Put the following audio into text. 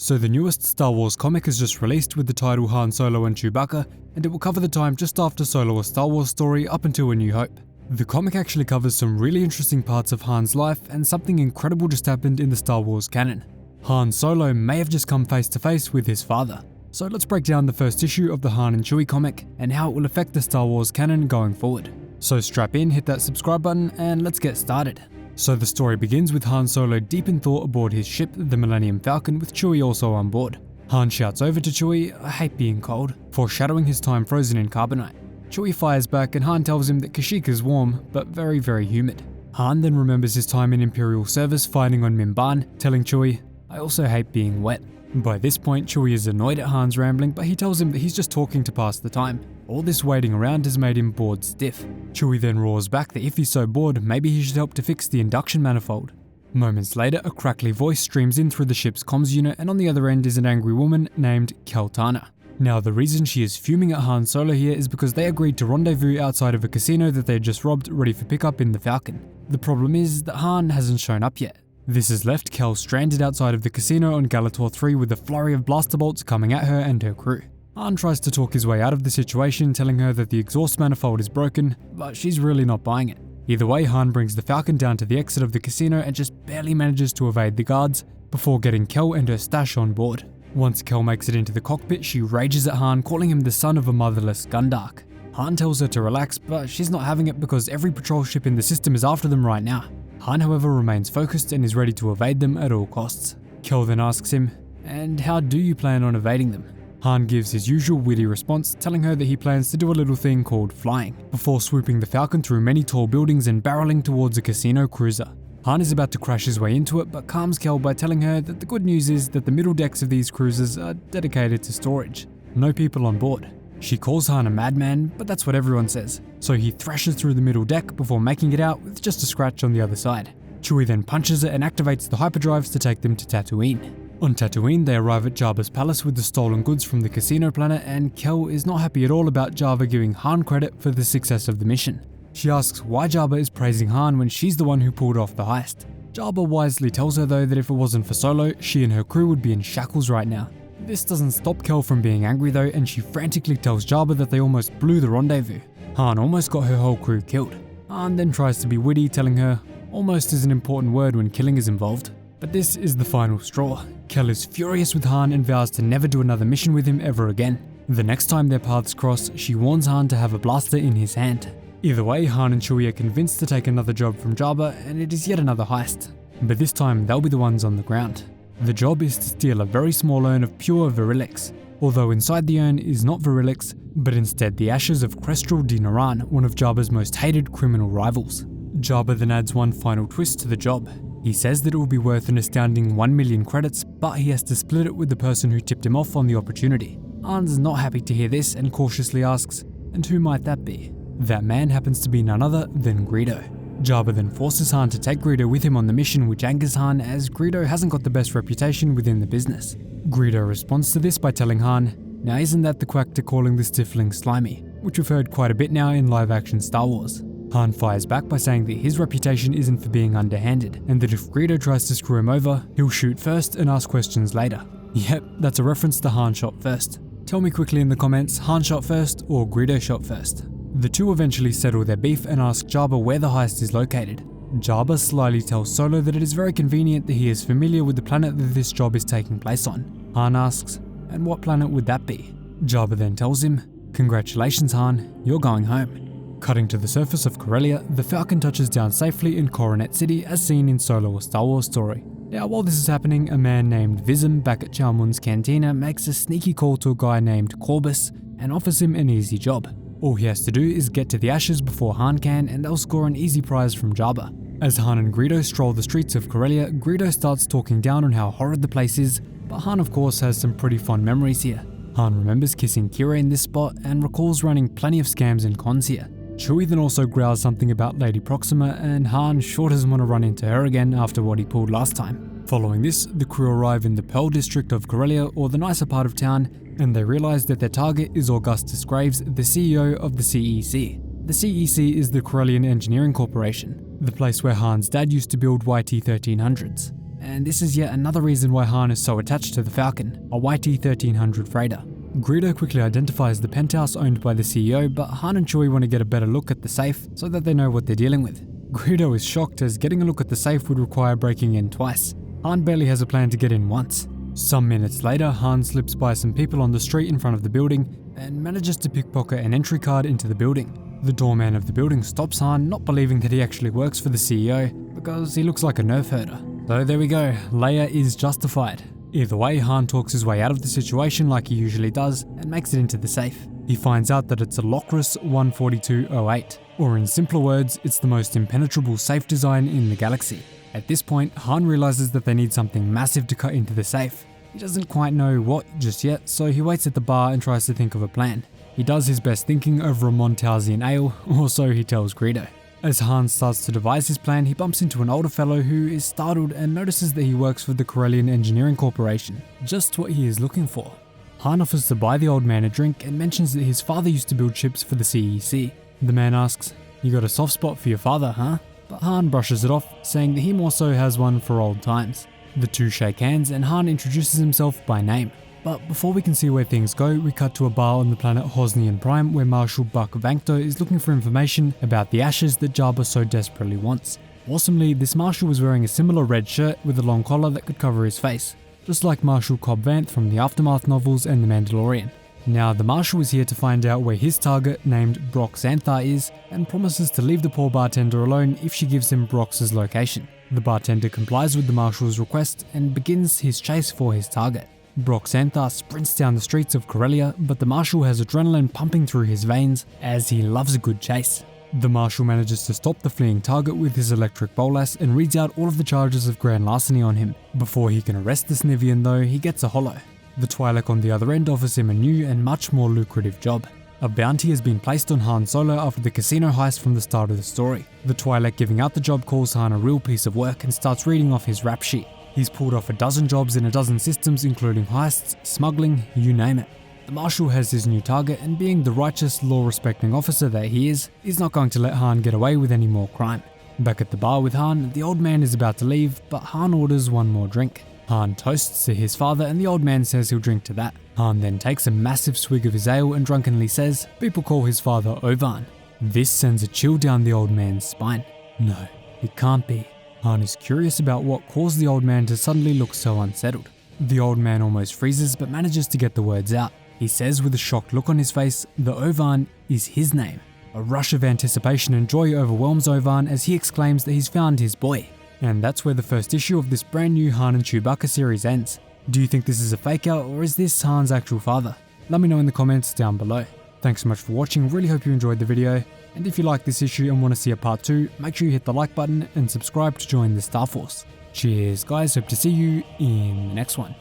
So the newest Star Wars comic is just released with the title Han Solo and Chewbacca, and it will cover the time just after Solo a Star Wars story up until A New Hope. The comic actually covers some really interesting parts of Han's life, and something incredible just happened in the Star Wars canon. Han Solo may have just come face to face with his father. So let's break down the first issue of the Han and Chewie comic and how it will affect the Star Wars canon going forward. So strap in, hit that subscribe button, and let's get started. So the story begins with Han Solo deep in thought aboard his ship, the Millenium Falcon, with Chewie also on board. Han shouts over to Chewie, "I hate being cold," foreshadowing his time frozen in Carbonite. Chewie fires back and Han tells him that Kashyyyk is warm, but very, very humid. Han then remembers his time in Imperial Service fighting on Mimban, telling Chewie, "I also hate being wet." By this point, Chewie is annoyed at Han's rambling, but he tells him that he's just talking to pass the time. All this waiting around has made him bored stiff. Chewie then roars back that if he's so bored, maybe he should help to fix the Induction Manifold. Moments later, a crackly voice streams in through the ship's comms unit, and on the other end is an angry woman named Keltana. Now, the reason she is fuming at Han Solo here is because they agreed to rendezvous outside of a casino that they had just robbed, ready for pickup in the Falcon. The problem is that Han hasn't shown up yet. This has left Kel stranded outside of the casino on Galator 3 with a flurry of blaster bolts coming at her and her crew. Han tries to talk his way out of the situation, telling her that the exhaust manifold is broken, but she's really not buying it. Either way, Han brings the Falcon down to the exit of the casino and just barely manages to evade the guards before getting Kel and her stash on board. Once Kel makes it into the cockpit, she rages at Han, calling him the son of a motherless Gundark. Han tells her to relax, but she's not having it because every patrol ship in the system is after them right now. Han, however, remains focused and is ready to evade them at all costs. Kel then asks him, "And how do you plan on evading them?" Han gives his usual witty response, telling her that he plans to do a little thing called flying, before swooping the Falcon through many tall buildings and barreling towards a casino cruiser. Han is about to crash his way into it, but calms Kel by telling her that the good news is that the middle decks of these cruisers are dedicated to storage. No people on board. She calls Han a madman, but that's what everyone says, so he thrashes through the middle deck before making it out with just a scratch on the other side. Chewie then punches it and activates the hyperdrives to take them to Tatooine. On Tatooine, they arrive at Jabba's palace with the stolen goods from the casino planet, and Kel is not happy at all about Jabba giving Han credit for the success of the mission. She asks why Jabba is praising Han when she's the one who pulled off the heist. Jabba wisely tells her though that if it wasn't for Solo, she and her crew would be in shackles right now. This doesn't stop Kel from being angry though, and she frantically tells Jabba that they almost blew the rendezvous. Han almost got her whole crew killed. Han then tries to be witty, telling her, "Almost is an important word when killing is involved." But this is the final straw. Kel is furious with Han and vows to never do another mission with him ever again. The next time their paths cross, she warns Han to have a blaster in his hand. Either way, Han and Chewie are convinced to take another job from Jabba, and it is yet another heist. But this time, they'll be the ones on the ground. The job is to steal a very small urn of pure Virilix, although inside the urn is not Virilix, but instead the ashes of Crestral Din Naran, one of Jabba's most hated criminal rivals. Jabba then adds one final twist to the job. He says that it will be worth an astounding 1 million credits, but he has to split it with the person who tipped him off on the opportunity. Han's not happy to hear this and cautiously asks, "And who might that be?" That man happens to be none other than Greedo. Jabba then forces Han to take Greedo with him on the mission, which angers Han as Greedo hasn't got the best reputation within the business. Greedo responds to this by telling Han, "Now isn't that the quack to calling the Stifling slimy?" which we've heard quite a bit now in live-action Star Wars. Han fires back by saying that his reputation isn't for being underhanded, and that if Greedo tries to screw him over, he'll shoot first and ask questions later. Yep, that's a reference to Han shot first. Tell me quickly in the comments, Han shot first or Greedo shot first? The two eventually settle their beef and ask Jabba where the heist is located. Jabba slyly tells Solo that it is very convenient that he is familiar with the planet that this job is taking place on. Han asks, "And what planet would that be?" Jabba then tells him, "Congratulations Han, you're going home." Cutting to the surface of Corellia, the Falcon touches down safely in Coronet City as seen in Solo a Star Wars story. Now while this is happening, a man named Vizim back at Chalmun's cantina makes a sneaky call to a guy named Corbus and offers him an easy job. All he has to do is get to the ashes before Han can, and they'll score an easy prize from Jabba. As Han and Greedo stroll the streets of Corellia, Greedo starts talking down on how horrid the place is, but Han of course has some pretty fond memories here. Han remembers kissing qi'ra in this spot and recalls running plenty of scams and cons here. Chewie then also growls something about Lady Proxima, and Han sure doesn't want to run into her again after what he pulled last time. Following this, the crew arrive in the Pearl district of Corellia, or the nicer part of town, and they realize that their target is Augustus Graves, the CEO of the CEC. The CEC is the Corellian Engineering Corporation, the place where Han's dad used to build YT-1300s. and this is yet another reason why Han is so attached to the Falcon, a YT-1300 freighter. Greedo quickly identifies the penthouse owned by the CEO, but Han and Chewie want to get a better look at the safe so that they know what they're dealing with. Greedo is shocked as getting a look at the safe would require breaking in twice. Han barely has a plan to get in once. Some minutes later, Han slips by some people on the street in front of the building and manages to pickpocket an entry card into the building. The doorman of the building stops Han, not believing that he actually works for the CEO because he looks like a nerf herder. So there we go, Leia is justified. Either way, Han talks his way out of the situation like he usually does and makes it into the safe. He finds out that it's a Locris 14208, or in simpler words, it's the most impenetrable safe design in the galaxy. At this point, Han realizes that they need something massive to cut into the safe. He doesn't quite know what just yet, so he waits at the bar and tries to think of a plan. He does his best thinking over a Montausian ale, or so he tells Greedo. As Han starts to devise his plan, he bumps into an older fellow who is startled and notices that he works for the Corellian Engineering Corporation, just what he is looking for. Han offers to buy the old man a drink and mentions that his father used to build ships for the CEC. The man asks, "You got a soft spot for your father, huh?" But Han brushes it off, saying that he more so has one for old times. The two shake hands and Han introduces himself by name. But before we can see where things go, we cut to a bar on the planet Hosnian Prime where Marshal Buck Vancto is looking for information about the ashes that Jabba so desperately wants. Awesomely, this Marshal was wearing a similar red shirt with a long collar that could cover his face, just like Marshal Cobb Vanth from the Aftermath novels and The Mandalorian. Now, the Marshal is here to find out where his target, named Brock Xanthar, is, and promises to leave the poor bartender alone if she gives him Brock's location. The bartender complies with the Marshal's request and begins his chase for his target. Brock Xanthar sprints down the streets of Corellia, but the Marshal has adrenaline pumping through his veins as he loves a good chase. The Marshal manages to stop the fleeing target with his electric bolas and reads out all of the charges of grand larceny on him. Before he can arrest the Snivian though, he gets a holo. The Twi'lek on the other end offers him a new and much more lucrative job. A bounty has been placed on Han Solo after the casino heist from the start of the story. The Twi'lek giving out the job calls Han a real piece of work and starts reading off his rap sheet. He's pulled off a dozen jobs in a dozen systems including heists, smuggling, you name it. The Marshal has his new target, and being the righteous, law-respecting officer that he is, he's not going to let Han get away with any more crime. Back at the bar with Han, the old man is about to leave, but Han orders one more drink. Han toasts to his father and the old man says he'll drink to that. Han then takes a massive swig of his ale and drunkenly says people call his father Ovan. This sends a chill down the old man's spine. No, it can't be. Han is curious about what caused the old man to suddenly look so unsettled. The old man almost freezes but manages to get the words out. He says with a shocked look on his face that Ovan is his name. A rush of anticipation and joy overwhelms Ovan as he exclaims that he's found his boy. And that's where the first issue of this brand new Han and Chewbacca series ends. Do you think this is a fake out or is this Han's actual father? Let me know in the comments down below. Thanks so much for watching, really hope you enjoyed the video, and if you like this issue and want to see a part 2, make sure you hit the like button and subscribe to join the Star Force. Cheers guys, hope to see you in the next one.